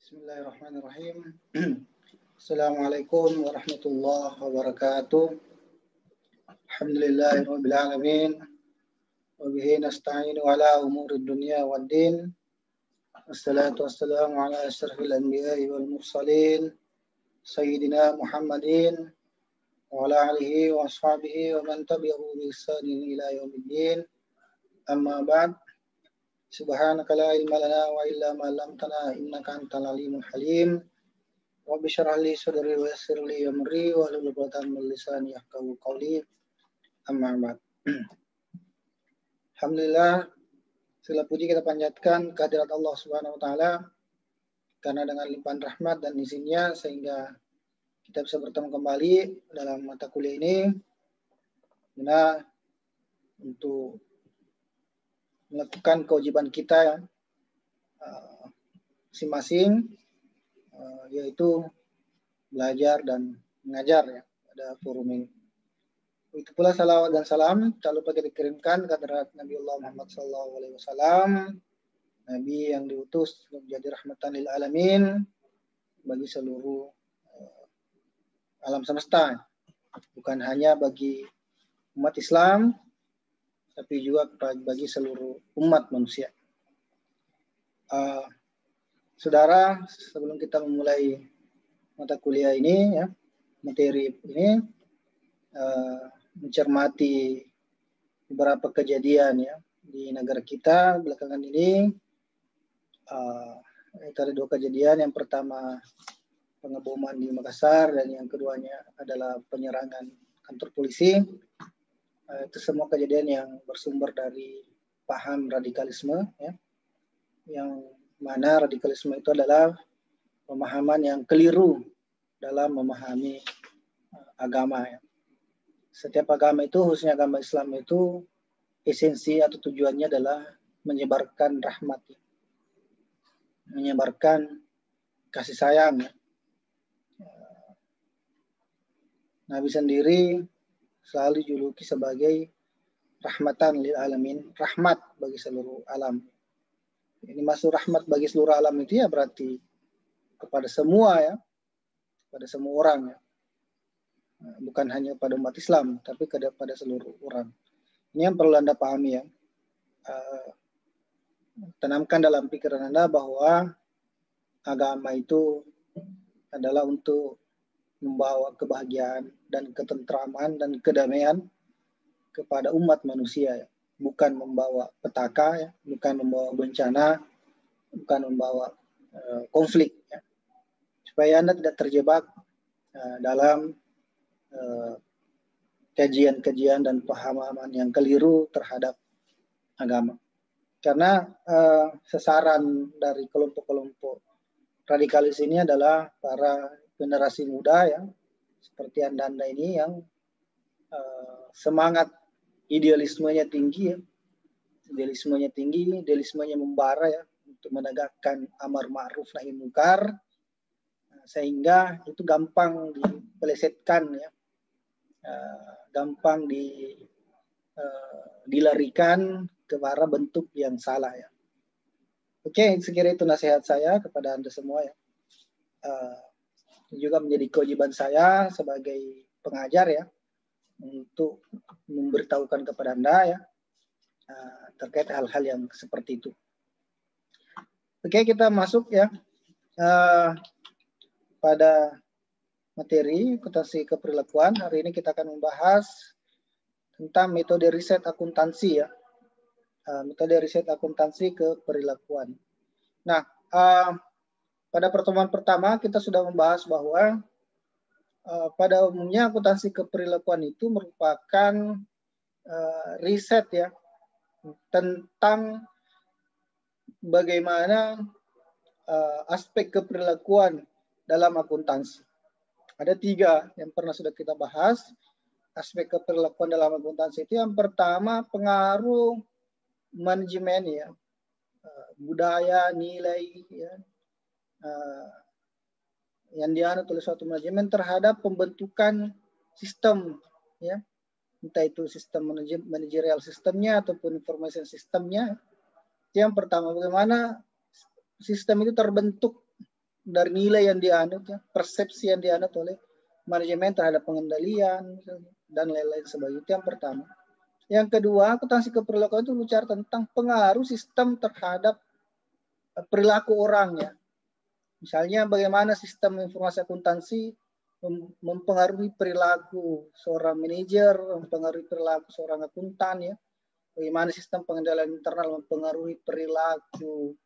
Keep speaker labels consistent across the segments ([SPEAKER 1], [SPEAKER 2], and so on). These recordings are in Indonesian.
[SPEAKER 1] Bismillahirrahmanirrahim. Assalamualaikum warahmatullahi wabarakatuh. Alhamdulillahirabbil alamin. Wa bihi nasta'inu ala umuri dunya waddin. Wassalatu wassalamu ala asyrafil anbiya'i wal mursalin sayyidina Muhammadin wa ala alihi wa ashabihi wa man tabi'ahu bi ihsanin ila yaumiddin. Amma ba'd. Subhanaka la ilma lana wa illa ma 'allamtana innaka antal alimul halim. Rabbi shrah li sadri wa yassir li amri wa hlul 'uqdatam min lisani yafqahu qawli. Amma ba'd. Alhamdulillah, segala puji kita panjatkan kehadirat Allah Subhanahu wa taala karena dengan limpahan rahmat dan izinnya sehingga kita bisa bertemu kembali dalam mata kuliah ini untuk melakukan kewajiban kita masing-masing, yaitu belajar dan mengajar ya pada forum ini. Itu pula salawat dan salam tak lupa kita kirimkan ke hadirat Nabi Allah Muhammad SAW, Nabi yang diutus menjadi rahmatan lil alamin bagi seluruh alam semesta, bukan hanya bagi umat Islam tapi juga bagi seluruh umat manusia. Saudara, sebelum kita memulai mata kuliah ini, ya, materi ini, mencermati beberapa kejadian ya di negara kita belakangan ini. Itu ada dua kejadian. Yang pertama pengeboman di Makassar dan yang keduanya adalah penyerangan kantor polisi. Itu semua kejadian yang bersumber dari paham radikalisme ya, yang mana radikalisme itu adalah pemahaman yang keliru dalam memahami agama ya. Setiap agama itu, khususnya agama Islam itu, esensi atau tujuannya adalah menyebarkan rahmat ya, menyebarkan kasih sayang ya. Nabi sendiri selalu dijuluki sebagai rahmatan lil alamin, rahmat bagi seluruh alam. Ini masuk rahmat bagi seluruh alam itu ya berarti kepada semua ya, kepada semua orang ya. Bukan hanya pada umat Islam, tapi kepada seluruh orang. Ini yang perlu Anda pahami ya. Tanamkan dalam pikiran Anda bahwa agama itu adalah untuk membawa kebahagiaan dan ketentraman dan kedamaian kepada umat manusia ya. Bukan membawa petaka ya, bukan membawa bencana, bukan membawa konflik ya. Supaya Anda tidak terjebak dalam kajian-kajian dan pemahaman yang keliru terhadap agama. Karena sasaran dari kelompok-kelompok radikalis ini adalah para generasi muda ya, seperti Anda ini yang semangat idealismenya tinggi ya. Idealismenya membara ya untuk menegakkan amar ma'ruf nahi munkar, sehingga itu gampang dipelesetkan ya. Gampang dilarikan ke arah bentuk yang salah ya. Oke, sekiranya itu nasihat saya kepada Anda semua ya. Juga menjadi kewajiban saya sebagai pengajar ya untuk memberitahukan kepada Anda ya terkait hal-hal yang seperti itu. Oke, kita masuk ya pada materi akuntansi keperilakuan. Hari ini kita akan membahas tentang metode riset akuntansi ya. Metode riset akuntansi keperilakuan. Nah, pada pertemuan pertama kita sudah membahas bahwa pada umumnya akuntansi keperilakuan itu merupakan riset ya tentang bagaimana aspek keperilakuan dalam akuntansi. Ada 3 yang pernah sudah kita bahas. Aspek keperilakuan dalam akuntansi itu yang pertama pengaruh manajemen ya, budaya, nilai ya, yang dianut oleh suatu manajemen terhadap pembentukan sistem ya, entah itu sistem manajerial sistemnya ataupun information sistemnya. Yang pertama, bagaimana sistem itu terbentuk dari nilai yang dianut, ya, persepsi yang dianut oleh manajemen terhadap pengendalian dan lain-lain sebagainya. Itu yang pertama. Yang kedua, akuntansi keperilakuan itu bicara tentang pengaruh sistem terhadap perilaku orang, ya. Misalnya bagaimana sistem informasi akuntansi mempengaruhi perilaku seorang manajer, mempengaruhi perilaku seorang akuntan, ya. Bagaimana sistem pengendalian internal mempengaruhi perilaku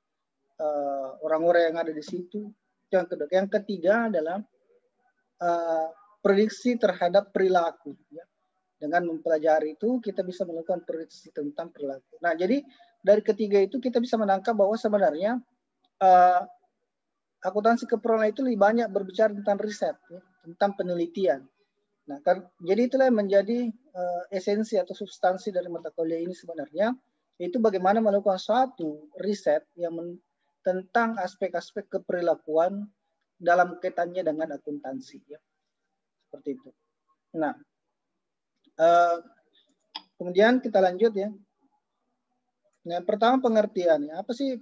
[SPEAKER 1] orang-orang yang ada di situ. Yang kedua, yang ketiga adalah prediksi terhadap perilaku, ya. Dengan mempelajari itu kita bisa melakukan prediksi tentang perilaku. Nah, jadi dari ketiga itu kita bisa menangkap bahwa sebenarnya akuntansi keperilakuan itu lebih banyak berbicara tentang riset, ya, tentang penelitian. Nah, jadi itulah yang menjadi esensi atau substansi dari mata kuliah ini sebenarnya, yaitu bagaimana melakukan suatu riset yang tentang aspek-aspek keperilakuan dalam kaitannya dengan akuntansi, ya. Seperti itu. Nah, kemudian kita lanjut, ya. Nah, pertama pengertian, ya. Apa sih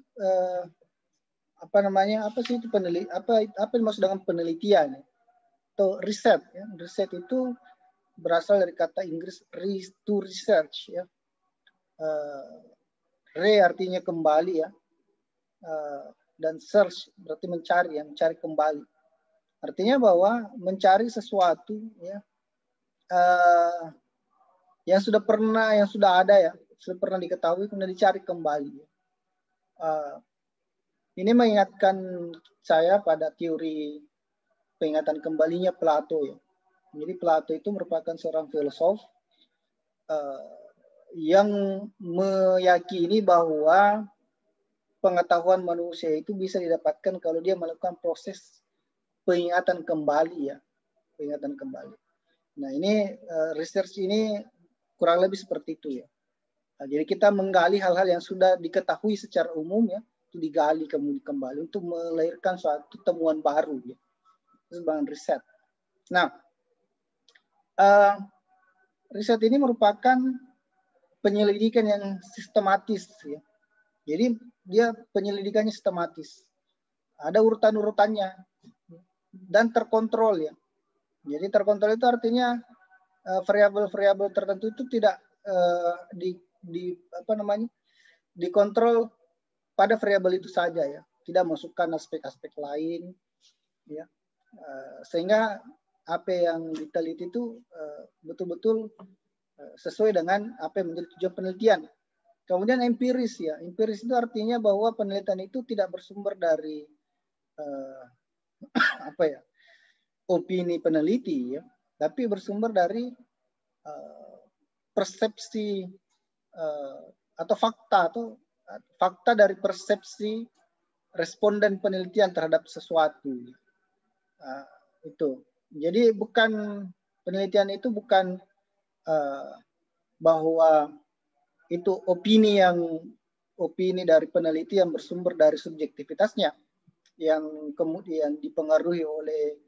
[SPEAKER 1] apa sih itu apa yang dimaksud dengan penelitian, ya? Atau riset, ya. Riset itu berasal dari kata Inggris to research, ya. Re artinya kembali, ya. Dan search berarti mencari, ya, mencari kembali. Artinya bahwa mencari sesuatu, ya, yang sudah ada, ya, sudah pernah diketahui kemudian dicari kembali. Ini mengingatkan saya pada teori peingatan kembalinya Plato, ya. Jadi Plato itu merupakan seorang filosof yang meyakini bahwa pengetahuan manusia itu bisa didapatkan kalau dia melakukan proses peingatan kembali, ya, peingatan kembali. Nah, ini research ini kurang lebih seperti itu, ya. Nah, jadi kita menggali hal-hal yang sudah diketahui secara umum, ya, itu digali kemudian kembali untuk melahirkan suatu temuan baru, ya. Itu sebagai riset. Nah, riset ini merupakan penyelidikan yang sistematis, ya. Jadi dia penyelidikannya sistematis. Ada urutan-urutannya dan terkontrol, ya. Jadi terkontrol itu artinya variabel-variabel tertentu itu tidak dikontrol pada variabel itu saja, ya. Tidak masukkan aspek-aspek lain, ya. Sehingga apa yang diteliti itu betul-betul sesuai dengan apa yang menjadi tujuan penelitian. Kemudian empiris, ya. Empiris itu artinya bahwa penelitian itu tidak bersumber dari opini peneliti, ya, tapi bersumber dari persepsi atau fakta dari persepsi responden penelitian terhadap sesuatu. Itu. Jadi penelitian itu bukan bahwa itu opini dari peneliti yang bersumber dari subjektivitasnya, yang kemudian dipengaruhi oleh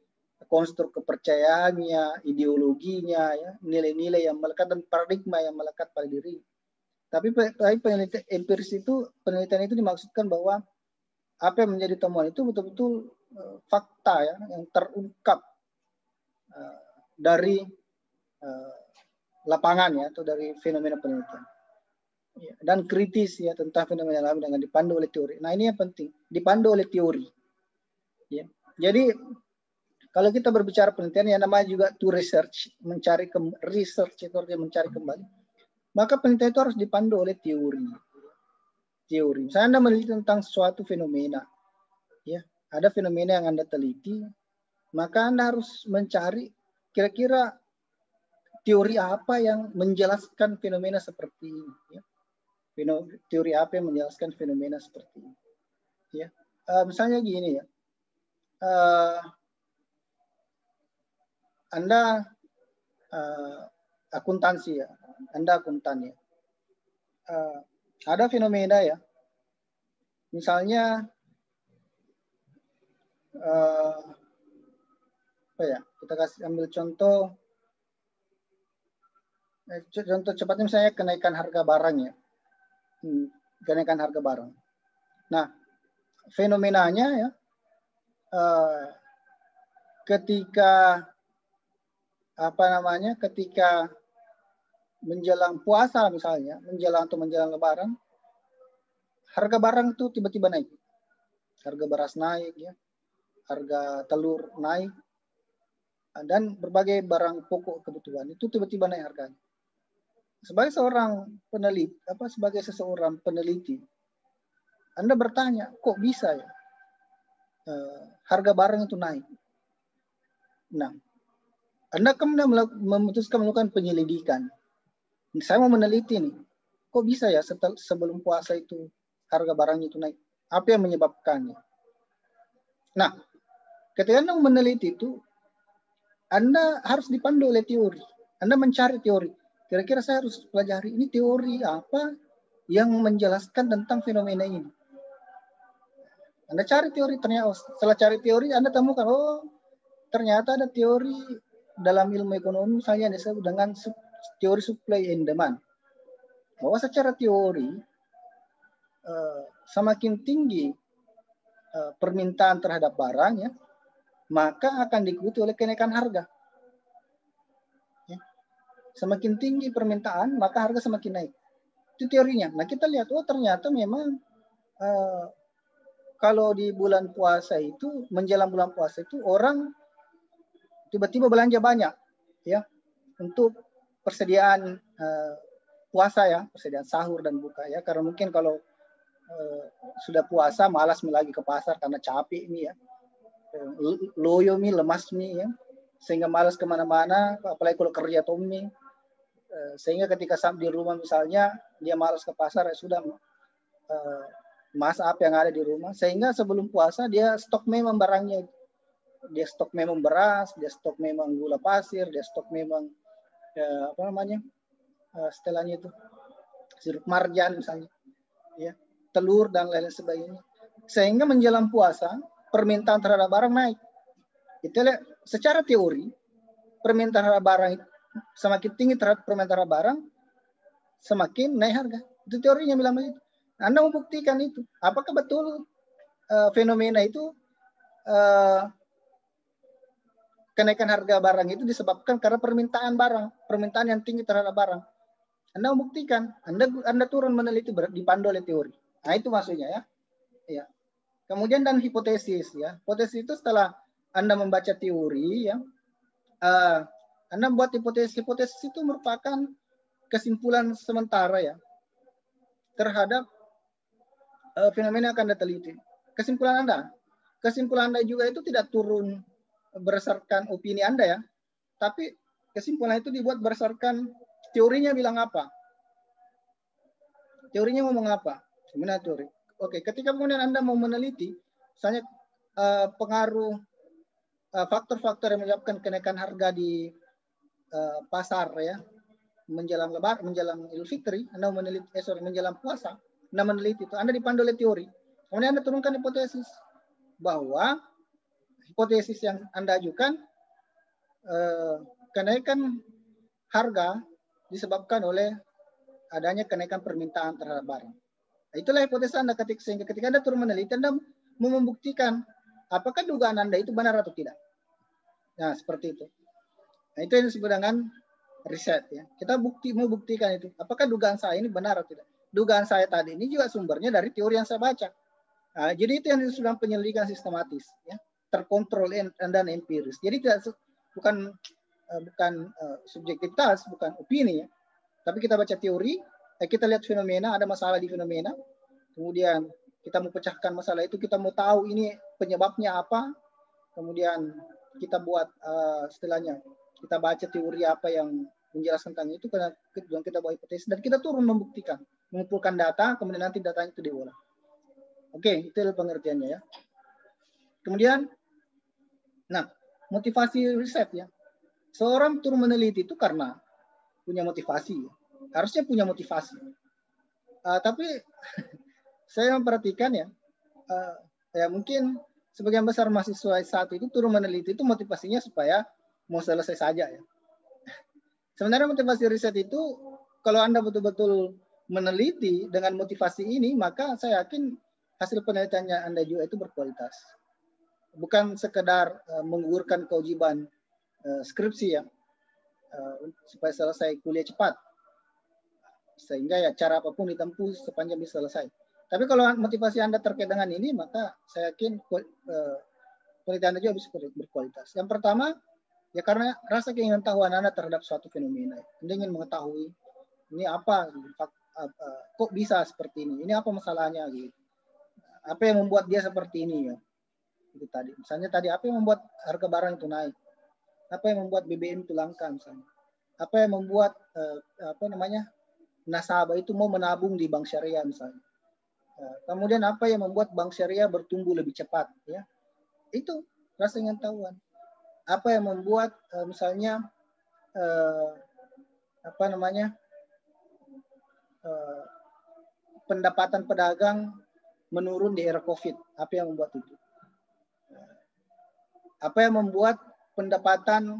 [SPEAKER 1] konstruk kepercayaannya, ideologinya, ya, nilai-nilai yang melekat dan paradigma yang melekat pada diri. Tapi penelitian empiris itu, penelitian itu dimaksudkan bahwa apa yang menjadi temuan itu betul-betul fakta, ya, yang terungkap dari lapangan, ya, atau dari fenomena penelitian, ya, dan kritis, ya, tentang fenomena alam dengan dipandu oleh teori. Nah, ini yang penting, dipandu oleh teori, ya. Jadi kalau kita berbicara penelitian yang namanya juga to research, research itu artinya mencari kembali, maka penelitian itu harus dipandu oleh teori. Misalnya Anda meneliti tentang suatu fenomena, ya, ada fenomena yang Anda teliti, maka Anda harus mencari kira-kira teori apa yang menjelaskan fenomena seperti ini, ya. Teori apa yang menjelaskan fenomena seperti ini, ya. Misalnya gini, ya, Anda akuntansi, ya, Anda akuntan, ya. Ada fenomena, ya, misalnya kita ambil contoh cepatnya, misalnya kenaikan harga barang, ya. Kenaikan harga barang. Nah, fenomenanya, ya, ketika ketika menjelang puasa misalnya, menjelang Lebaran, harga barang itu tiba-tiba naik. Harga beras naik, ya, harga telur naik, dan berbagai barang pokok kebutuhan itu tiba-tiba naik harganya. Sebagai seseorang peneliti, Anda bertanya, kok bisa ya harga barang itu naik? Nah, Anda kemudian memutuskan melakukan penyelidikan. Saya mau meneliti nih, kok bisa ya sebelum puasa itu harga barangnya itu naik? Apa yang menyebabkannya? Nah, ketika Anda meneliti itu, Anda harus dipandu oleh teori. Anda mencari teori. Kira-kira saya harus pelajari ini teori apa yang menjelaskan tentang fenomena ini. Anda cari teori, ternyata setelah cari teori Anda temukan, oh ternyata ada teori dalam ilmu ekonomi misalnya disebut dengan teori supply and demand. Bahwa secara teori semakin tinggi permintaan terhadap barang, ya, maka akan diikuti oleh kenaikan harga. Ya. Semakin tinggi permintaan, maka harga semakin naik. Itu teorinya. Nah, kita lihat, oh ternyata memang kalau di bulan puasa itu, menjelang bulan puasa itu orang tiba-tiba belanja banyak, ya, untuk persediaan puasa, ya, persediaan sahur dan buka, ya, karena mungkin kalau sudah puasa malas lagi ke pasar karena capek nih, ya, loyo mi, lemas mi, ya, sehingga malas kemana-mana, apalagi kalau kerja Tommy, sehingga ketika sampai di rumah misalnya dia malas ke pasar, ya sudah masak apa yang ada di rumah, sehingga sebelum puasa dia stok memang barangnya, dia stok memang beras, dia stok memang gula pasir, dia stok memang setelahnya itu sirup marjan misalnya, ya, telur dan lain sebagainya, sehingga menjelang puasa permintaan terhadap barang naik. Itu secara teori permintaan terhadap barang semakin tinggi terhadap permintaan terhadap barang, semakin naik harga. Itu teorinya bilang begitu. Anda membuktikan itu. Apakah betul fenomena itu kenaikan harga barang itu disebabkan karena permintaan yang tinggi terhadap barang? Anda membuktikan. Anda turun meneliti dipandu oleh teori. Nah, itu maksudnya, ya. Ya. Kemudian dan hipotesis, ya. Hipotesis itu setelah Anda membaca teori, ya, Anda membuat hipotesis. Hipotesis itu merupakan kesimpulan sementara, ya, terhadap fenomena yang akan Anda teliti. Kesimpulan Anda juga itu tidak turun berdasarkan opini Anda, ya, tapi kesimpulan itu dibuat berdasarkan teorinya bilang apa. Teorinya ngomong apa? Sebenarnya teori. Oke, ketika kemudian Anda mau meneliti, misalnya pengaruh faktor-faktor yang menyebabkan kenaikan harga di pasar, ya, menjelang Idul Fitri, Anda meneliti, menjelang puasa, Anda meneliti itu, Anda dipandu oleh teori. Kemudian Anda turunkan hipotesis bahwa hipotesis yang Anda ajukan kenaikan harga disebabkan oleh adanya kenaikan permintaan terhadap barang. Nah, itulah hipotesis Anda, sehingga ketika Anda turun meneliti, Anda mau membuktikan apakah dugaan Anda itu benar atau tidak. Nah, seperti itu. Nah, itu yang disebut dengan riset, ya. Kita mau buktikan itu. Apakah dugaan saya ini benar atau tidak. Dugaan saya tadi ini juga sumbernya dari teori yang saya baca. Nah, jadi itu yang disebut penyelidikan sistematis, ya, terkontrol dan empiris. Jadi bukan subjektivitas, bukan opini, ya. Tapi kita baca teori, kita lihat fenomena, ada masalah di fenomena, kemudian kita mau pecahkan masalah itu, kita mau tahu ini penyebabnya apa, kemudian kita buat setelahnya, kita baca teori apa yang menjelaskan tentang itu, kemudian kita buat hipotesis, dan kita turun membuktikan, mengumpulkan data, kemudian nanti datanya itu diolah. Oke, itu adalah pengertiannya, ya. Kemudian, nah, motivasi riset, ya. Seorang turun meneliti itu karena punya motivasi, ya. Harusnya punya motivasi. Tapi saya memperhatikan, ya, ya mungkin sebagian besar mahasiswa saat itu turun meneliti itu motivasinya supaya mau selesai saja, ya. Sebenarnya motivasi riset itu kalau Anda betul-betul meneliti dengan motivasi ini, maka saya yakin hasil penelitiannya Anda juga itu berkualitas. bukan sekedar menggugurkan kewajiban skripsi ya, supaya selesai kuliah cepat, sehingga ya cara apapun ditempuh sepanjang bisa selesai. Tapi kalau motivasi Anda terkait dengan ini, maka saya yakin penelitian Anda juga bisa berkualitas. Yang pertama, ya karena rasa keingintahuan Anda terhadap suatu fenomena. Anda ingin mengetahui ini apa, kok bisa seperti ini apa masalahnya gitu, apa yang membuat dia seperti ini ya. Itu tadi, misalnya tadi apa yang membuat harga barang itu naik, apa yang membuat BBM itu langka misalnya, apa yang membuat nasabah itu mau menabung di bank syariah misalnya, kemudian apa yang membuat bank syariah bertumbuh lebih cepat ya, itu rasa keingintahuan. Apa yang membuat misalnya pendapatan pedagang menurun di era COVID, apa yang membuat itu? Apa yang membuat pendapatan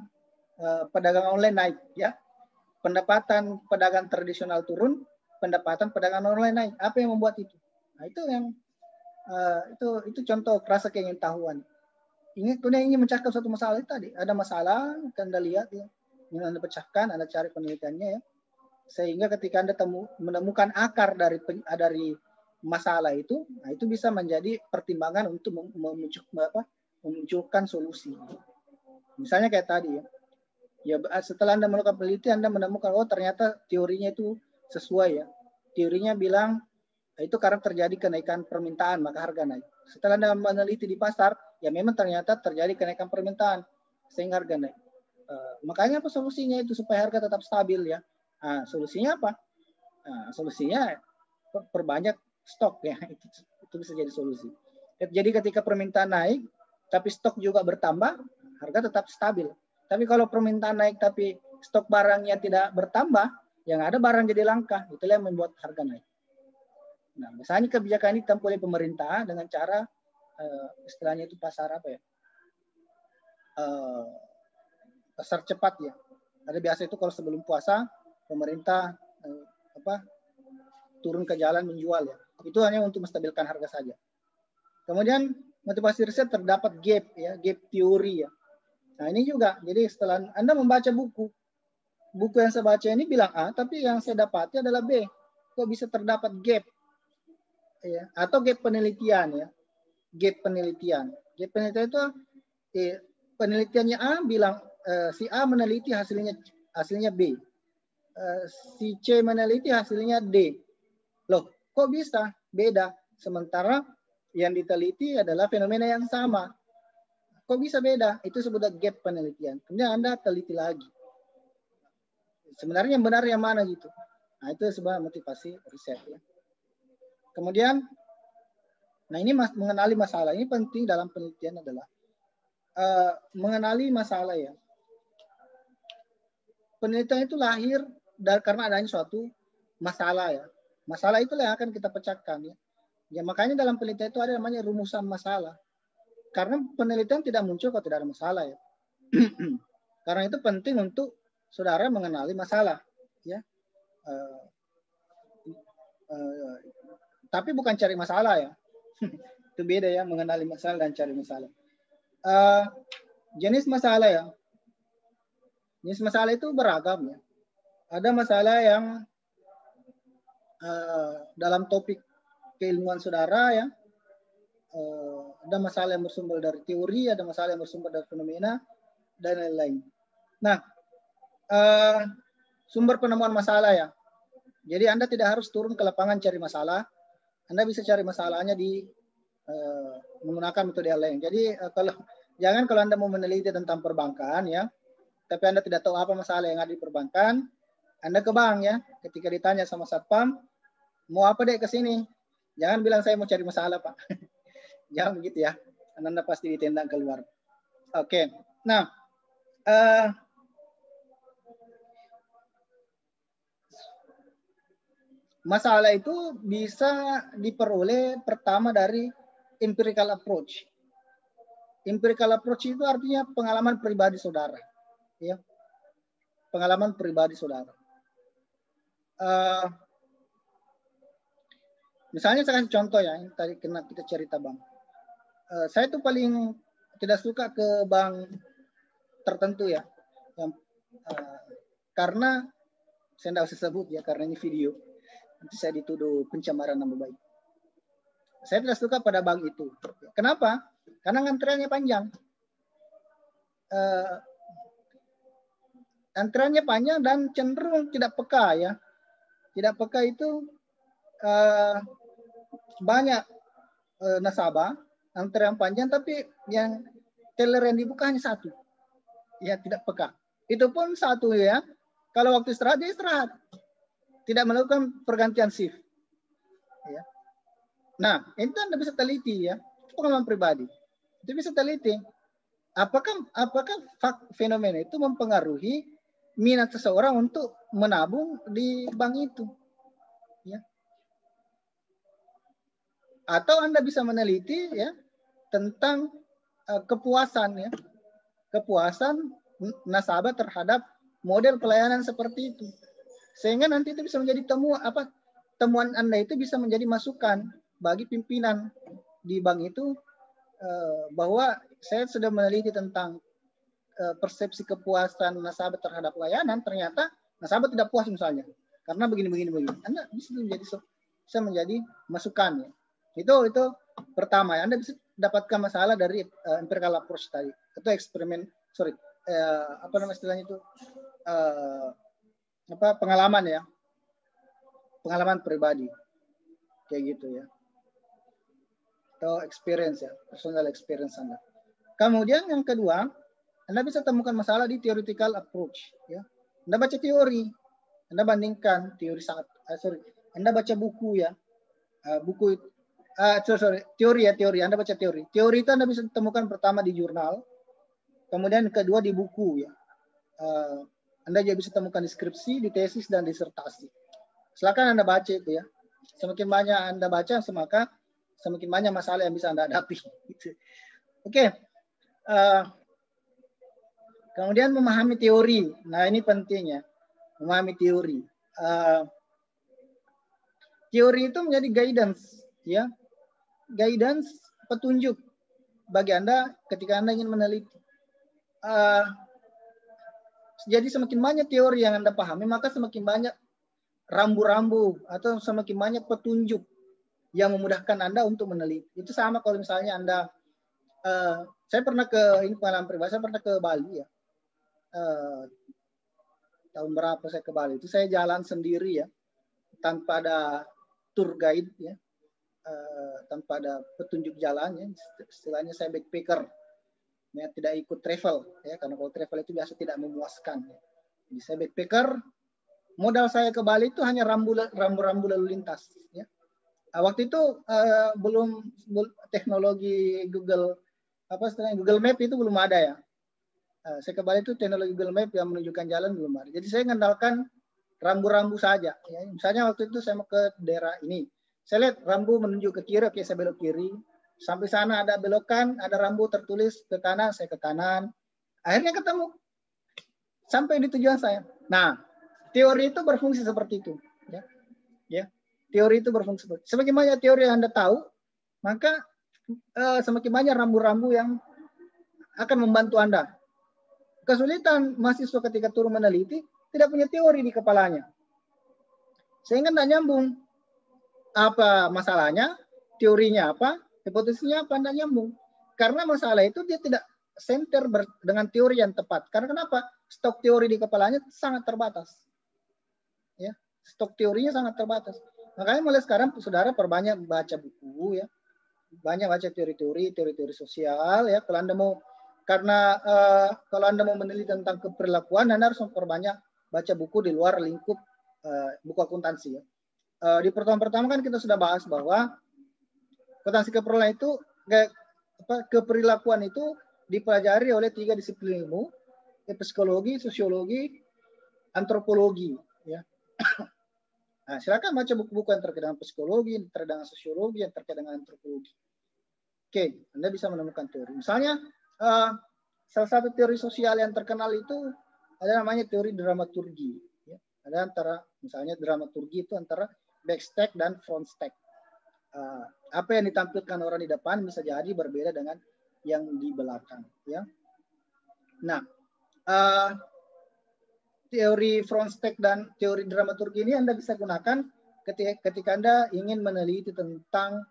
[SPEAKER 1] pedagang online naik ya? Pendapatan pedagang tradisional turun, pendapatan pedagang online naik. Apa yang membuat itu? Nah, itu yang itu contoh rasa keingintahuan. Ingin mencakap suatu masalah itu tadi. Ada masalah, Anda lihat ya, yang Anda pecahkan, Anda cari penelitiannya ya. Sehingga ketika Anda menemukan akar dari masalah itu, nah itu bisa menjadi pertimbangan untuk memunculkan solusi. Misalnya kayak tadi ya, setelah Anda melakukan penelitian, Anda menemukan ternyata teorinya itu sesuai ya. Teorinya bilang itu karena terjadi kenaikan permintaan maka harga naik. Setelah Anda meneliti di pasar, ya memang ternyata terjadi kenaikan permintaan sehingga harga naik. Makanya apa solusinya itu supaya harga tetap stabil ya? Nah, solusinya apa? Nah, solusinya perbanyak stok ya, itu bisa jadi solusi. Jadi ketika permintaan naik, tapi stok juga bertambah, harga tetap stabil. Tapi kalau permintaan naik tapi stok barangnya tidak bertambah, yang ada barang jadi langka, itulah yang membuat harga naik. Nah, misalnya kebijakan ini ditempuh oleh pemerintah dengan cara istilahnya itu pasar apa ya? Pasar cepat ya. Ada biasa itu kalau sebelum puasa pemerintah turun ke jalan menjual ya. Itu hanya untuk menstabilkan harga saja. Kemudian motivasi riset terdapat gap ya, gap teori ya. Nah ini juga, jadi setelah Anda membaca buku yang saya baca ini bilang A, tapi yang saya dapati adalah B. Kok bisa terdapat gap? Ya, atau gap penelitian ya. Gap penelitian. Gap penelitian itu penelitiannya A bilang si A meneliti hasilnya B. Si C meneliti hasilnya D. Loh, kok bisa beda? Sementara yang diteliti adalah fenomena yang sama. Kok bisa beda? Itu sebutnya gap penelitian. Kemudian Anda teliti lagi. Sebenarnya yang benar yang mana gitu. Nah, itu sebuah motivasi riset ya. Kemudian, nah ini mengenali masalah. Ini penting dalam penelitian adalah mengenali masalah ya. Penelitian itu lahir karena adanya suatu masalah ya. Masalah itulah yang akan kita pecahkan ya. Ya makanya dalam penelitian itu ada namanya rumusan masalah. Karena penelitian tidak muncul kalau tidak ada masalah ya. Karena itu penting untuk saudara mengenali masalah ya. Tapi bukan cari masalah ya. Itu beda ya, mengenali masalah dan cari masalah. Jenis masalah ya. Jenis masalah itu beragam ya. Ada masalah yang dalam topik keilmuan saudara ya. Ada masalah yang bersumber dari teori, ada masalah yang bersumber dari fenomena, dan lain-lain. Nah, sumber penemuan masalah ya. Jadi Anda tidak harus turun ke lapangan cari masalah. Anda bisa cari masalahnya di menggunakan metode yang lain. Jadi jangan kalau Anda mau meneliti tentang perbankan ya, tapi Anda tidak tahu apa masalah yang ada di perbankan, Anda ke bank ya. Ketika ditanya sama satpam, mau apa dek ke sini? Jangan bilang saya mau cari masalah Pak. Jangan begitu ya. Anda pasti ditendang keluar. Oke. Nah, masalah itu bisa diperoleh pertama dari empirical approach. Empirical approach itu artinya pengalaman pribadi saudara. Ya. Pengalaman pribadi saudara. Misalnya saya kasih contoh ya, yang tadi kita cerita Bang. Saya tuh paling tidak suka ke bank tertentu ya, yang karena saya tidak usah sebut ya, karena ini video nanti saya dituduh pencemaran nama baik. Saya tidak suka pada bank itu. Kenapa? Karena antriannya panjang. Antriannya panjang dan cenderung tidak peka ya. Tidak peka itu banyak nasabah, antrian panjang, tapi yang teller yang dibuka hanya satu. Ya, tidak peka. Itu pun satu ya. Kalau waktu istirahat, dia istirahat. Tidak melakukan pergantian shift. Ya. Nah, itu Anda bisa teliti ya. Itu pengalaman pribadi. Itu bisa teliti. Apakah fenomena itu mempengaruhi minat seseorang untuk menabung di bank itu? Ya. Atau Anda bisa meneliti ya tentang kepuasan ya. Kepuasan nasabah terhadap model pelayanan seperti itu. Sehingga nanti itu bisa menjadi temuan Anda itu bisa menjadi masukan bagi pimpinan di bank itu, bahwa saya sudah meneliti tentang persepsi kepuasan nasabah terhadap layanan, ternyata nasabah tidak puas misalnya karena begini. Anda bisa menjadi masukan ya. Itu pertama ya. Anda bisa dapatkan masalah dari empirical approach tadi atau eksperimen, apa nama istilahnya itu, pengalaman ya, pengalaman pribadi kayak gitu ya, atau experience ya, personal experience Anda. Kemudian yang kedua, Anda bisa temukan masalah di theoretical approach ya. Anda baca teori, Anda bandingkan teori Anda baca buku ya, teori ya, Anda baca teori. Teori itu Anda bisa temukan pertama di jurnal, kemudian kedua di buku ya. Anda juga bisa temukan di skripsi, di tesis, dan disertasi. Silakan Anda baca itu ya. Semakin banyak Anda baca, semakin banyak masalah yang bisa Anda hadapi. Oke. Kemudian memahami teori. Nah, ini pentingnya. Memahami teori. Teori itu menjadi guidance ya. Guidance, petunjuk bagi Anda ketika Anda ingin meneliti. Jadi semakin banyak teori yang Anda pahami, maka semakin banyak rambu-rambu atau semakin banyak petunjuk yang memudahkan Anda untuk meneliti. Itu sama kalau misalnya Anda, saya pernah ini pengalaman pribadi, saya pernah ke Bali ya. Tahun berapa saya ke Bali? Itu saya jalan sendiri ya, tanpa ada tour guide ya, tanpa ada petunjuk jalan ya. Istilahnya saya backpacker. Ya, tidak ikut travel ya, karena kalau travel itu biasa tidak memuaskan ya. Jadi saya backpacker, modal saya ke Bali itu hanya rambu-rambu lalu lintas ya. Waktu itu belum teknologi Google Map itu belum ada ya. Saya ke Bali itu teknologi Google Map yang menunjukkan jalan belum ada. Jadi saya mengandalkan rambu-rambu saja ya. Misalnya waktu itu saya mau ke daerah ini, saya lihat rambu menunjuk ke kiri, oke saya belok kiri. Sampai sana ada belokan, ada rambu tertulis ke kanan, saya ke kanan. Akhirnya ketemu. Sampai di tujuan saya. Nah, teori itu berfungsi seperti itu. Ya. Teori itu berfungsi seperti itu. Semakin banyak teori yang Anda tahu, maka semakin banyak rambu-rambu yang akan membantu Anda. Kesulitan mahasiswa ketika turun meneliti, tidak punya teori di kepalanya. Sehingga tidak nyambung. Apa masalahnya, teorinya apa, hipotesisnya apa, tidak nyambung. Karena masalah itu dia tidak center dengan teori yang tepat. Karena kenapa? Stok teori di kepalanya sangat terbatas. Ya, stok teorinya sangat terbatas. Makanya mulai sekarang saudara perbanyak baca buku ya. Banyak baca teori-teori sosial ya. Kalau Anda mau kalau Anda mau meneliti tentang keperilakuan, Anda harus memperbanyak baca buku di luar lingkup buku akuntansi ya. Di pertemuan pertama kan kita sudah bahas bahwa akuntansi keperilakuan itu keperilakuan itu dipelajari oleh 3 disiplin ilmu, psikologi, sosiologi, antropologi ya. Nah, silakan baca buku-buku yang terkait dengan psikologi, yang terkait dengan sosiologi, yang terkait dengan antropologi. Oke, Anda bisa menemukan teori. Misalnya salah satu teori sosial yang terkenal itu ada namanya teori dramaturgi. Ya. Ada misalnya dramaturgi itu antara backstack dan frontstack. Apa yang ditampilkan orang di depan bisa jadi berbeda dengan yang di belakang. Ya. Nah, teori Fronstedt dan teori dramaturgi ini Anda bisa gunakan ketika Anda ingin meneliti tentang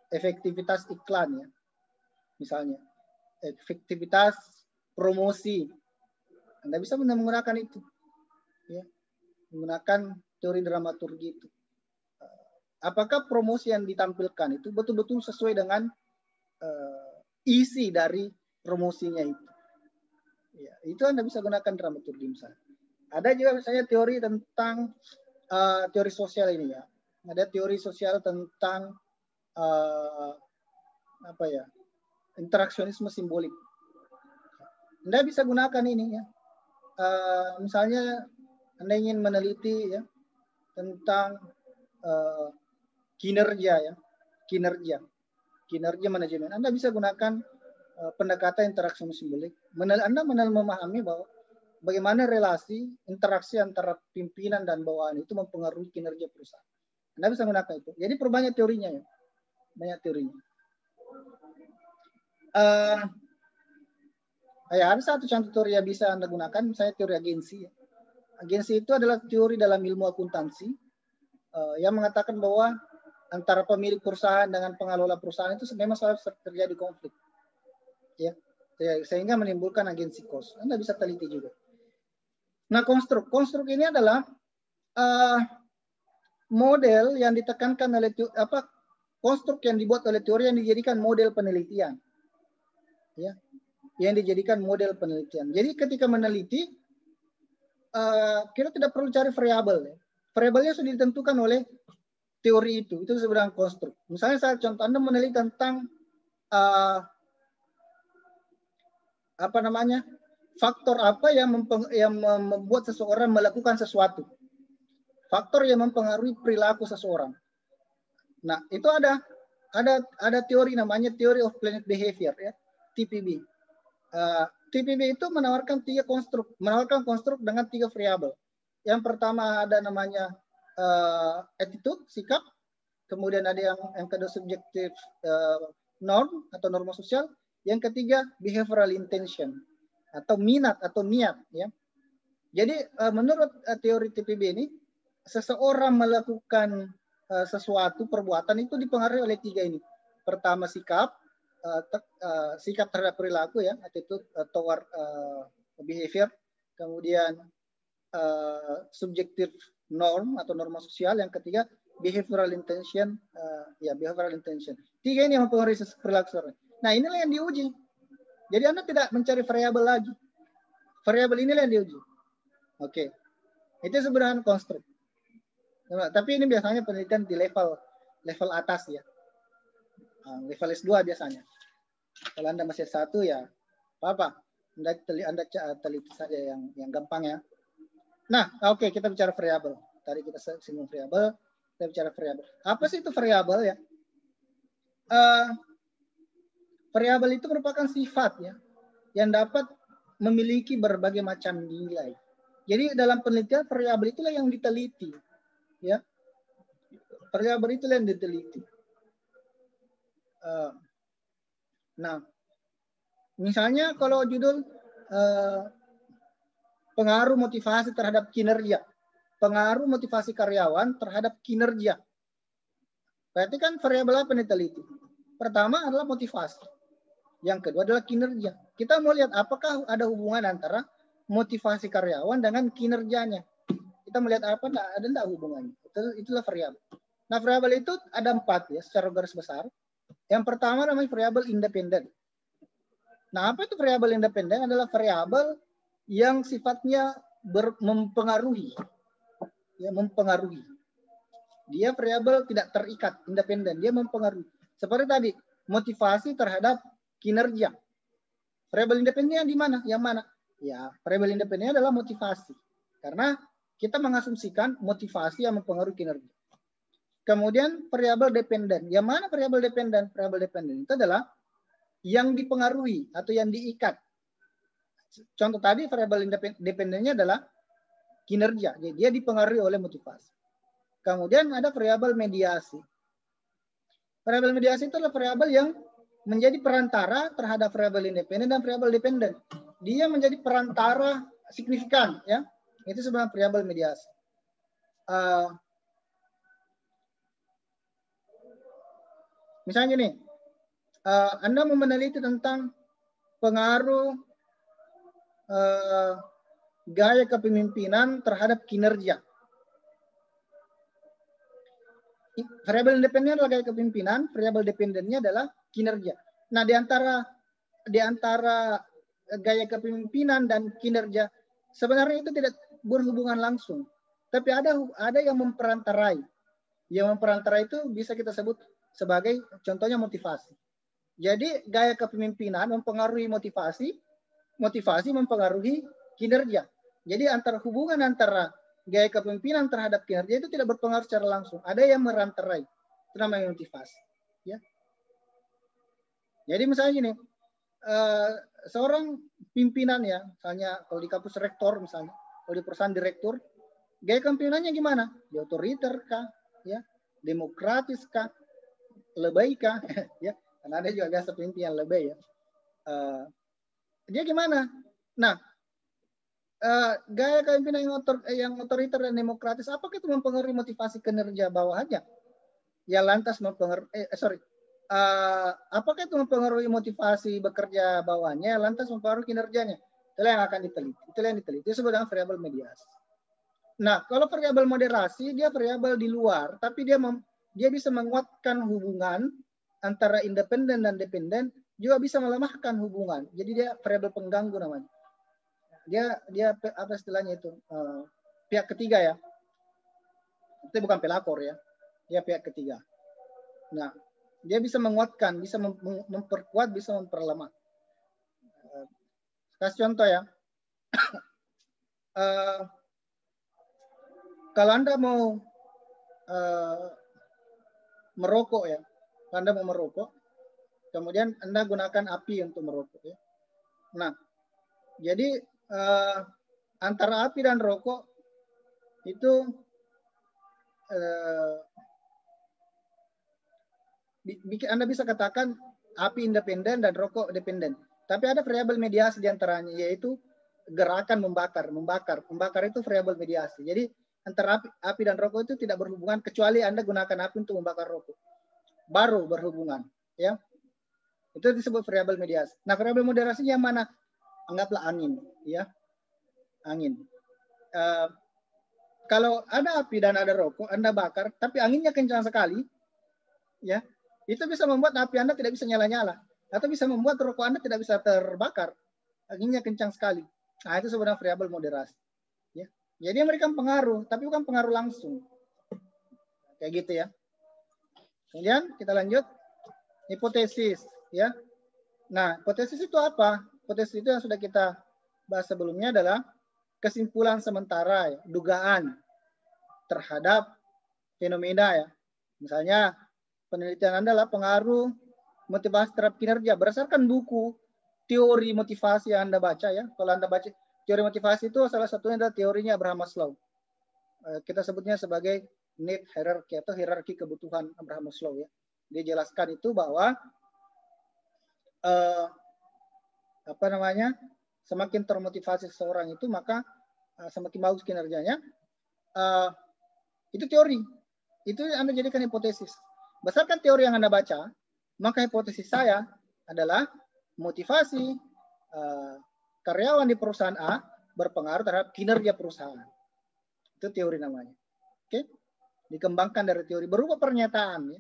[SPEAKER 1] efektivitas iklan, ya. Misalnya, efektivitas promosi. Anda bisa menggunakan itu. Ya. Menggunakan teori dramaturgi itu. Apakah promosi yang ditampilkan itu betul-betul sesuai dengan isi dari promosinya itu? Ya, itu Anda bisa gunakan dramaturgi misalnya. Ada juga misalnya teori tentang teori sosial ini, ya. Ada teori sosial tentang apa ya? Interaksionisme simbolik. Anda bisa gunakan ini, ya. Misalnya Anda ingin meneliti, ya, tentang kinerja, ya, kinerja manajemen. Anda bisa gunakan pendekatan interaksi simbolik. Anda memahami bahwa bagaimana relasi interaksi antara pimpinan dan bawahan itu mempengaruhi kinerja perusahaan. Anda bisa gunakan itu. Jadi perbanyak teorinya, ya, banyak teorinya. Ada satu contoh teori yang bisa Anda gunakan, misalnya teori agensi. Ya. Agensi itu adalah teori dalam ilmu akuntansi yang mengatakan bahwa antara pemilik perusahaan dengan pengelola perusahaan itu memang selalu terjadi konflik. Ya, sehingga menimbulkan agensi cost. Anda bisa teliti juga. Nah, konstruk ini adalah model yang ditekankan oleh konstruk yang dibuat oleh teori yang dijadikan model penelitian. Ya, yang dijadikan model penelitian. Jadi ketika meneliti, kita tidak perlu cari variabel. Ya. Variabelnya sudah ditentukan oleh teori itu. Itu sebenarnya konstruk. Misalnya saya contoh, Anda meneliti tentang faktor apa yang membuat seseorang melakukan sesuatu, faktor yang mempengaruhi perilaku seseorang. Nah, itu ada teori namanya Theory of Planned Behavior, ya, TPB. TPB itu menawarkan konstruk dengan 3 variabel. Yang pertama ada namanya attitude, sikap, kemudian ada yang kedua subjektif norm atau norma sosial. Yang ketiga, behavioral intention atau minat atau niat. Ya. Jadi menurut teori TPB ini, seseorang melakukan sesuatu perbuatan itu dipengaruhi oleh 3 ini. Pertama sikap terhadap perilaku, ya, attitude toward behavior. Kemudian subjektif norm atau norma sosial. Yang ketiga, behavioral intention. Behavioral intention. 3 ini yang mempengaruhi perilaku seseorang. Nah, inilah yang diuji. Jadi Anda tidak mencari variabel lagi. Variabel inilah yang diuji. Oke. Itu sebenarnya konstruk. Tapi ini biasanya penelitian di level atas, ya. Level S2 biasanya. Kalau Anda masih S1, ya apa? Anda teliti saja yang gampang, ya. Nah, oke, kita bicara variabel. Tadi kita singgung variabel, kita bicara variabel. Apa sih itu variabel, ya? Variabel itu merupakan sifat, ya, yang dapat memiliki berbagai macam nilai. Jadi dalam penelitian variabel itulah yang diteliti, ya. Variabel itulah yang diteliti. Nah, misalnya kalau judul pengaruh motivasi terhadap kinerja, pengaruh motivasi karyawan terhadap kinerja. Berarti kan variabel apa yang diteliti? Pertama adalah motivasi. Yang kedua adalah kinerja. Kita mau lihat apakah ada hubungan antara motivasi karyawan dengan kinerjanya. Kita melihat apa, ada enggak hubungannya. Itulah variabel. Nah, variabel itu ada 4, ya, secara garis besar. Yang pertama namanya variabel independen. Nah, apa itu variabel independen? Adalah variabel yang sifatnya mempengaruhi. Ya, mempengaruhi. Dia variabel tidak terikat, independen. Dia mempengaruhi. Seperti tadi, motivasi terhadap kinerja. Variabel independennya di mana? Yang mana? Ya, variabel independennya adalah motivasi. Karena kita mengasumsikan motivasi yang mempengaruhi kinerja. Kemudian variabel dependen. Yang mana variabel dependen? Variabel dependen itu adalah yang dipengaruhi atau yang diikat. Contoh tadi variabel dependennya adalah kinerja. Jadi dia dipengaruhi oleh motivasi. Kemudian ada variabel mediasi. Variabel mediasi itu adalah variabel yang menjadi perantara terhadap variabel independen dan variabel dependen. Dia menjadi perantara signifikan, ya. Itu sebenarnya variabel mediasi. Misalnya nih, Anda mau meneliti tentang pengaruh gaya kepemimpinan terhadap kinerja. Variabel independennya adalah gaya kepemimpinan, variabel dependennya adalah kinerja. Nah, di antara gaya kepemimpinan dan kinerja sebenarnya itu tidak berhubungan langsung, tapi ada yang memperantarai. Yang memperantarai itu bisa kita sebut sebagai contohnya motivasi. Jadi gaya kepemimpinan mempengaruhi motivasi, motivasi mempengaruhi kinerja. Jadi hubungan antara gaya kepemimpinan terhadap kinerja itu tidak berpengaruh secara langsung. Ada yang merantarai. Itu namanya motivasi. Ya. Jadi misalnya gini, seorang pimpinan ya, misalnya kalau di kampus rektor misalnya, kalau di perusahaan direktur, gaya kepemimpinannya gimana? Ya otoriter kah? Ya, demokratis kah? Lebay kah? Ya, karena ada juga biasa pemimpin yang lebay ya. Dia gimana? Nah, gaya kepemimpinan yang otoriter dan demokratis, apakah itu mempengaruhi motivasi kinerja bawahannya? Ya lantas mempengaruhi, apakah itu mempengaruhi motivasi bekerja bawahannya? Lantas mempengaruhi kinerjanya? Itulah yang akan diteliti. Itulah yang diteliti. Itu sebenarnya variabel mediasi. Nah, kalau variabel moderasi, dia variabel di luar, tapi dia bisa menguatkan hubungan antara independen dan dependen, juga bisa melemahkan hubungan. Jadi dia variabel pengganggu namanya. Dia apa istilahnya itu, pihak ketiga ya. Itu bukan pelakor ya. Dia pihak ketiga. Nah, dia bisa menguatkan, bisa memperkuat, bisa memperlemah. Kasih contoh ya. Kalau Anda mau merokok ya, Anda mau merokok, kemudian Anda gunakan api untuk merokok ya. Nah, jadi antara api dan rokok itu Anda bisa katakan api independen dan rokok dependen. Tapi ada variabel mediasi di antaranya, yaitu gerakan membakar. Membakar itu variabel mediasi. Jadi antara api dan rokok itu tidak berhubungan kecuali Anda gunakan api untuk membakar rokok. Baru berhubungan, ya. Itu disebut variabel mediasi. Nah, variabel moderasinya yang mana? Anggaplah angin, ya. Angin. Kalau ada api dan ada rokok, Anda bakar, tapi anginnya kencang sekali, ya. Itu bisa membuat api Anda tidak bisa nyala-nyala, atau bisa membuat rokok Anda tidak bisa terbakar. Anginnya kencang sekali. Nah, itu sebenarnya variabel moderasi. Ya. Jadi mereka pengaruh, tapi bukan pengaruh langsung. Kayak gitu ya. Kemudian kita lanjut. Hipotesis. Ya. Nah, hipotesis itu apa? Hipotesis itu yang sudah kita bahas sebelumnya adalah kesimpulan sementara, ya, dugaan terhadap fenomena ya. Misalnya penelitian Anda adalah pengaruh motivasi terhadap kinerja berdasarkan buku teori motivasi yang Anda baca ya. Kalau Anda baca teori motivasi itu salah satunya adalah teorinya Abraham Maslow. Kita sebutnya sebagai need hierarchy atau hierarki kebutuhan Abraham Maslow ya. Dia jelaskan itu bahwa semakin termotivasi seseorang itu maka semakin bagus kinerjanya. Itu teori. Itu Anda jadikan hipotesis. Berdasarkan teori yang Anda baca, maka hipotesis saya adalah motivasi karyawan di perusahaan A berpengaruh terhadap kinerja perusahaan. Itu teori namanya. Oke? Dikembangkan dari teori berupa pernyataan. Ya.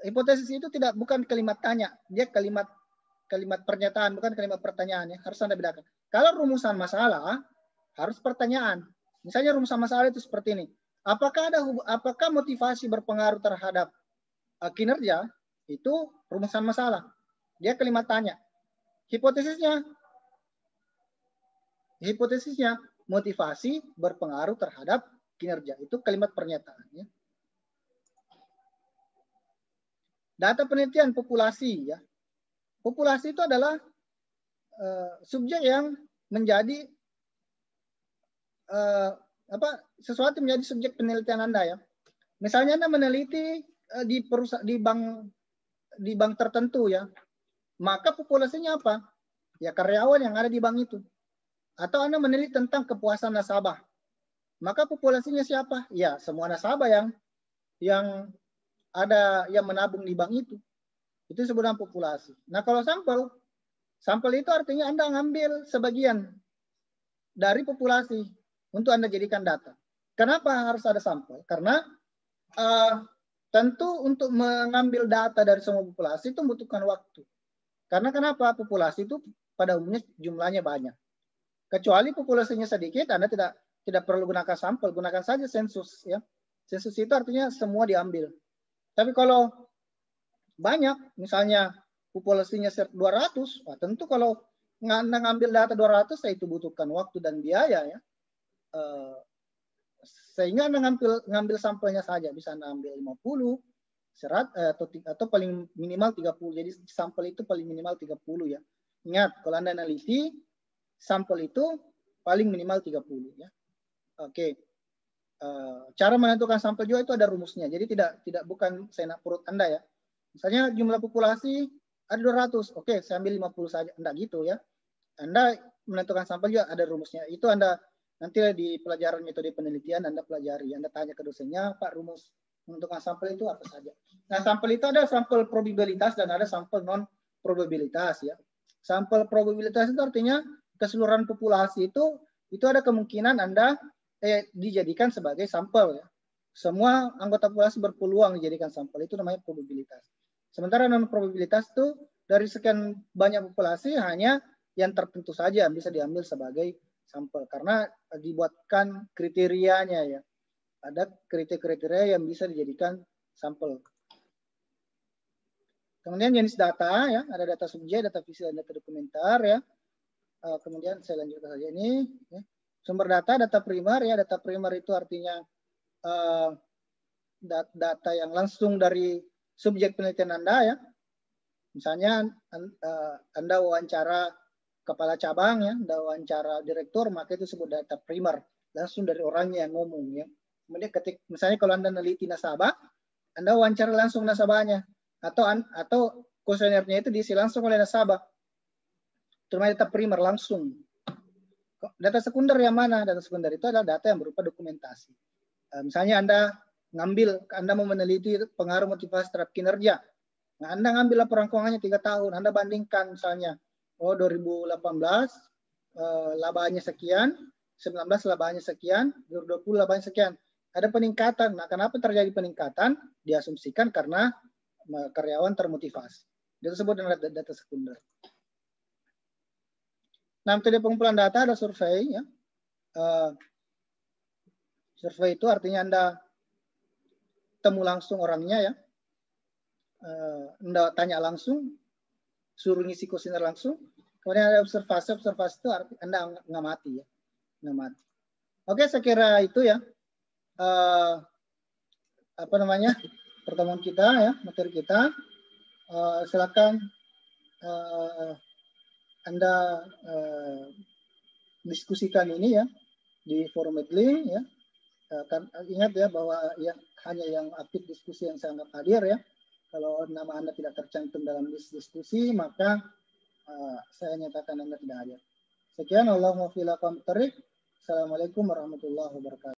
[SPEAKER 1] Hipotesis itu bukan kalimat tanya, dia kalimat pernyataan, bukan kalimat pertanyaan. Ya. Harus Anda bedakan. Kalau rumusan masalah, harus pertanyaan. Misalnya rumusan masalah itu seperti ini. Apakah motivasi berpengaruh terhadap kinerja? Itu rumusan masalah. Dia kalimat tanya. Hipotesisnya motivasi berpengaruh terhadap kinerja. Itu kalimat pernyataan. Ya. Data penelitian populasi. Ya. Populasi itu adalah subjek yang menjadi sesuatu menjadi subjek penelitian Anda ya. Misalnya Anda meneliti di bank tertentu ya. maka populasinya apa? Ya karyawan yang ada di bank itu. Atau Anda meneliti tentang kepuasan nasabah, maka populasinya siapa? Ya semua nasabah yang ada yang menabung di bank itu. Itu sebenarnya populasi. Nah kalau sampel itu artinya Anda ngambil sebagian dari populasi untuk Anda jadikan data. Kenapa harus ada sampel? Karena tentu untuk mengambil data dari semua populasi itu membutuhkan waktu. Karena kenapa? Populasi itu pada umumnya jumlahnya banyak. Kecuali populasinya sedikit, Anda tidak perlu gunakan sampel, gunakan saja sensus. Ya. Sensus itu artinya semua diambil. Tapi kalau banyak, misalnya populasinya 200, tentu kalau ngambil data 200, itu butuhkan waktu dan biaya ya. Sehingga Anda ngambil sampelnya saja, bisa Anda ambil 50, atau paling minimal 30. Jadi sampel itu paling minimal 30 ya. Ingat, kalau Anda analiti, sampel itu paling minimal 30 ya. Oke. Cara menentukan sampel juga itu ada rumusnya. Jadi bukan seenak perut Anda ya. Misalnya jumlah populasi ada 200. Oke, saya ambil 50 saja. Enggak gitu ya. Anda menentukan sampel juga ada rumusnya. Itu Anda nanti di pelajaran metode penelitian Anda pelajari. Anda tanya ke dosennya, Pak, rumus menentukan sampel itu apa saja. Nah, sampel itu ada sampel probabilitas dan ada sampel non probabilitas ya. Sampel probabilitas itu artinya keseluruhan populasi itu ada kemungkinan Anda dijadikan sebagai sampel ya. Semua anggota populasi berpeluang dijadikan sampel, itu namanya probabilitas. Sementara non probabilitas itu dari sekian banyak populasi hanya yang tertentu saja bisa diambil sebagai sampel karena dibuatkan kriterianya ya. Ada kriteria yang bisa dijadikan sampel. Kemudian jenis data ya, ada data subjek, data visual, dan data dokumenter ya. Kemudian saya lanjutkan saja ini. Ya. Sumber data primer ya, data primer itu artinya data yang langsung dari subjek penelitian Anda ya. Misalnya Anda wawancara kepala cabang ya, Anda wawancara direktur, maka itu disebut data primer, langsung dari orangnya yang ngomong ya. Kemudian misalnya kalau Anda meneliti nasabah, Anda wawancara langsung nasabahnya atau kuesionernya itu diisi langsung oleh nasabah. Itu namanya data primer langsung. Data sekunder yang mana? Data sekunder itu adalah data yang berupa dokumentasi. Misalnya Anda mau meneliti pengaruh motivasi terhadap kinerja. Nah, Anda ngambil laporan keuangannya 3 tahun, Anda bandingkan misalnya, 2018 labanya sekian, 19 labanya sekian, 2020 labanya sekian. Ada peningkatan. Nah, kenapa terjadi peningkatan? Diasumsikan karena karyawan termotivasi. Itu disebut dengan data sekunder. Nah, metode pengumpulan data ada survei ya. Survei itu artinya Anda temu langsung orangnya ya. Anda tanya langsung, suruh ngisi kuesioner langsung. Kemudian ada observasi itu arti Anda ngamati ya. Ngamati. Oke, saya kira itu ya. Pertemuan kita ya, materi kita. Silakan Anda diskusikan ini ya di forum Medley ya. Ingat ya bahwa hanya yang aktif diskusi yang saya anggap hadir ya. Kalau nama Anda tidak tercantum dalam list diskusi, maka saya nyatakan Anda tidak hadir. Sekian, Allahumma fi lakum tarik. Assalamualaikum warahmatullahi wabarakatuh.